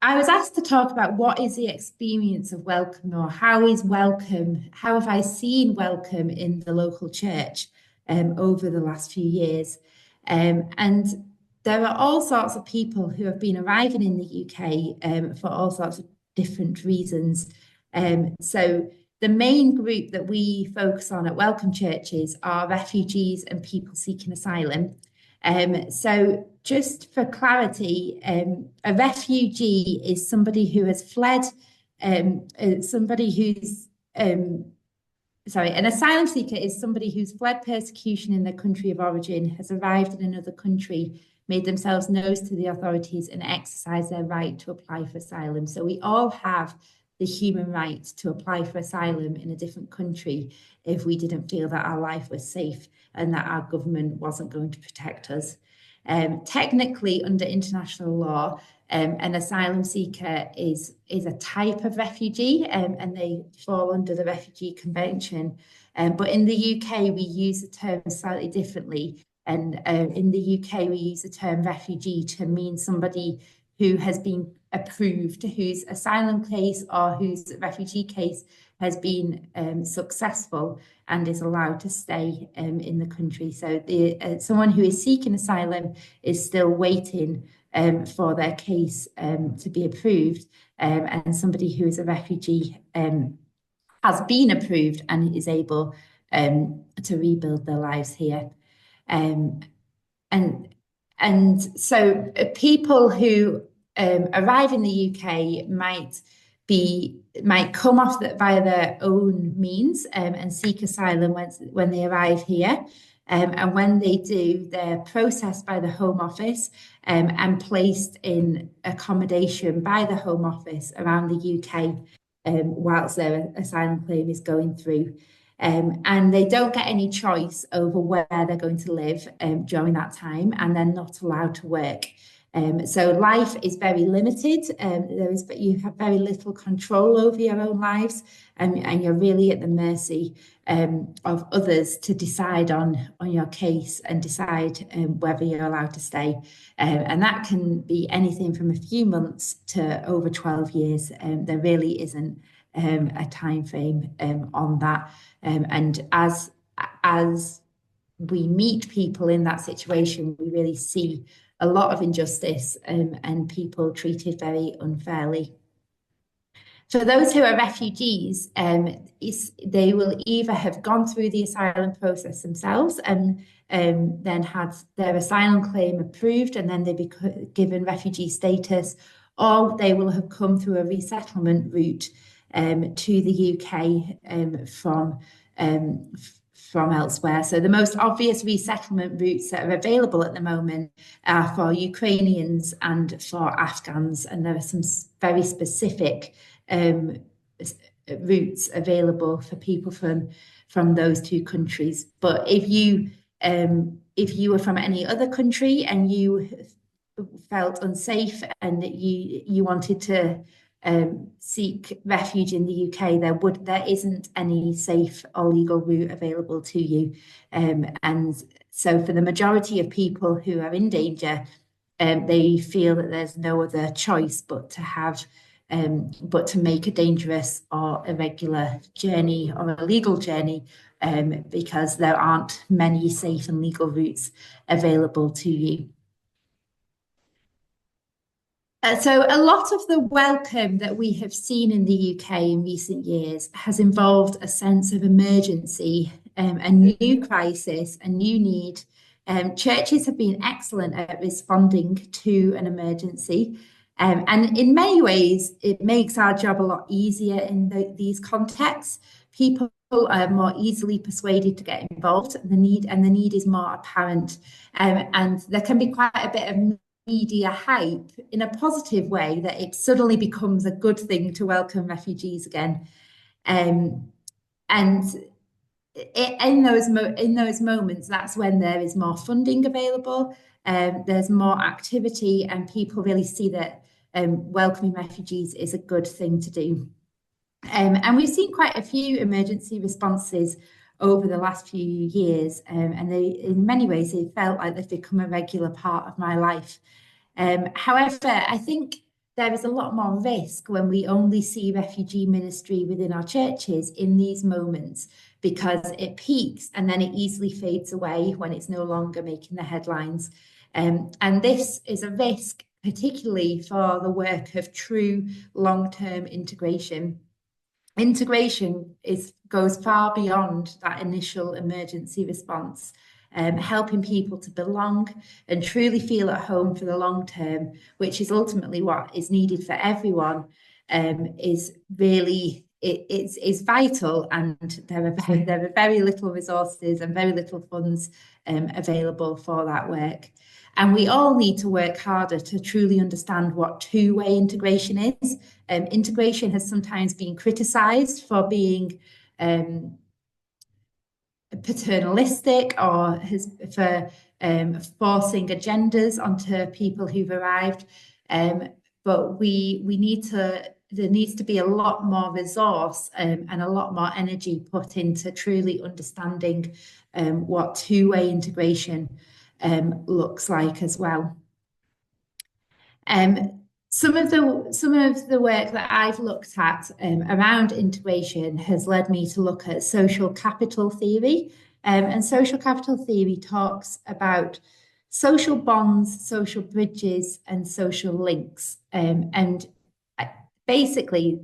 I was asked to talk about what is the experience of welcome, or how have I seen welcome in the local church over the last few years. And there are all sorts of people who have been arriving in the UK for all sorts of different reasons. So the main group that we focus on at Welcome Churches are refugees and people seeking asylum. So just for clarity, a refugee is somebody who has fled, somebody who's, an asylum seeker is somebody who's fled persecution in their country of origin, has arrived in another country, made themselves known to the authorities, and exercised their right to apply for asylum. So we all have the human right to apply for asylum in a different country if we didn't feel that our life was safe and that our government wasn't going to protect us. Technically, under international law, an asylum seeker is a type of refugee, and they fall under the Refugee Convention. But in the UK, we use the term slightly differently. And in the UK, we use the term refugee to mean somebody who has been approved, whose asylum case or whose refugee case has been successful and is allowed to stay in the country. So someone who is seeking asylum is still waiting for their case to be approved, and somebody who is a refugee has been approved and is able to rebuild their lives here. Um, and so people who arrive in the UK might come off via their own means and seek asylum when they arrive here. And when they do, they're processed by the Home Office and placed in accommodation by the Home Office around the UK whilst their asylum claim is going through. And they don't get any choice over where they're going to live during that time, and they're not allowed to work. So life is very limited. You have very little control over your own lives, and you're really at the mercy of others to decide on your case and decide whether you're allowed to stay. And that can be anything from a few months to over 12 years. There really isn't a time frame on that. And as we meet people in that situation, we really see a lot of injustice and people treated very unfairly. For those who are refugees, they will either have gone through the asylum process themselves and then had their asylum claim approved, and then they be given refugee status, or they will have come through a resettlement route to the UK from elsewhere. So the most obvious resettlement routes that are available at the moment are for Ukrainians and for Afghans, and there are some very specific routes available for people from those two countries. But if you were from any other country and you felt unsafe and that you wanted to seek refuge in the UK, there isn't any safe or legal route available to you. And so for the majority of people who are in danger, they feel that there's no other choice but to make a dangerous or irregular journey or a legal journey, because there aren't many safe and legal routes available to you. So a lot of the welcome that we have seen in the UK in recent years has involved a sense of emergency, a new crisis, a new need. Churches have been excellent at responding to an emergency. And in many ways, it makes our job a lot easier in these contexts. People are more easily persuaded to get involved, and the need is more apparent. And there can be quite a bit of media hype in a positive way that it suddenly becomes a good thing to welcome refugees again. And in those moments, that's when there is more funding available. There's more activity, and people really see that welcoming refugees is a good thing to do. And we've seen quite a few emergency responses over the last few years, and in many ways, they felt like they've become a regular part of my life. However, I think there is a lot more risk when we only see refugee ministry within our churches in these moments, because it peaks and then it easily fades away when it's no longer making the headlines. And this is a risk, particularly for the work of true long-term integration. Integration goes far beyond that initial emergency response. Helping people to belong and truly feel at home for the long term, which is ultimately what is needed for everyone, is really it's vital, and there are very little resources and very little funds available for that work. And we all need to work harder to truly understand what two-way integration is. Integration has sometimes been criticised for being paternalistic, or for forcing agendas onto people who've arrived. But we need to, there needs to be a lot more resource and a lot more energy put into truly understanding what two-way integration looks like as well. Some of the work that I've looked at around integration has led me to look at social capital theory. And social capital theory talks about social bonds, social bridges, and social links. And basically,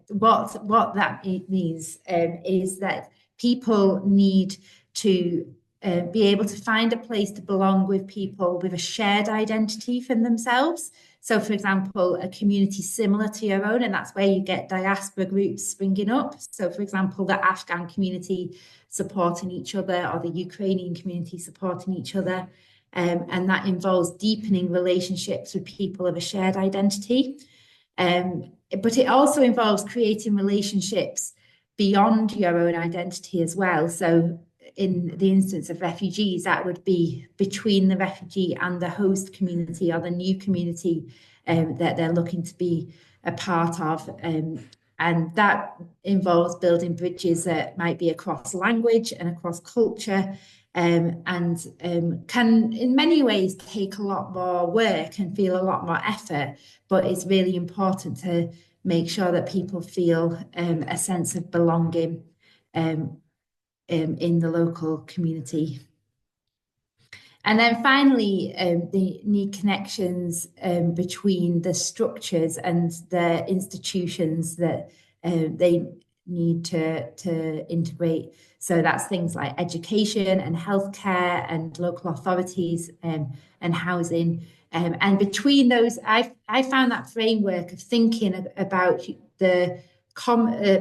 what that means is that people need to be able to find a place to belong with people with a shared identity for themselves. So, for example, a community similar to your own, and that's where you get diaspora groups springing up. So, for example, the Afghan community supporting each other, or the Ukrainian community supporting each other. And that involves deepening relationships with people of a shared identity. But it also involves creating relationships beyond your own identity as well. So, in the instance of refugees, that would be between the refugee and the host community, or the new community that they're looking to be a part of. And that involves building bridges that might be across language and across culture, and can in many ways take a lot more work and feel a lot more effort, but it's really important to make sure that people feel a sense of belonging in the local community. And then finally, they need connections between the structures and the institutions that they need to integrate. So that's things like education and healthcare and local authorities and housing. And between those, I found that framework of thinking about the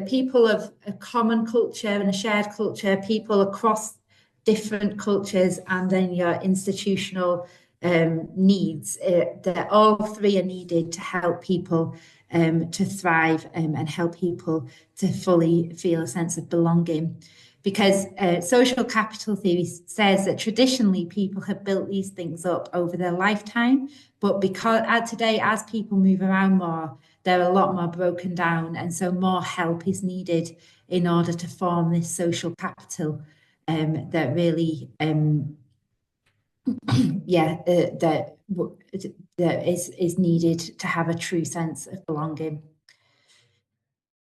people of a common culture and a shared culture, people across different cultures, and then your institutional needs. That all three are needed to help people to thrive and help people to fully feel a sense of belonging. Because social capital theory says that traditionally people have built these things up over their lifetime, but because today, as people move around more, they're a lot more broken down, and so more help is needed in order to form this social capital that really, that is needed to have a true sense of belonging.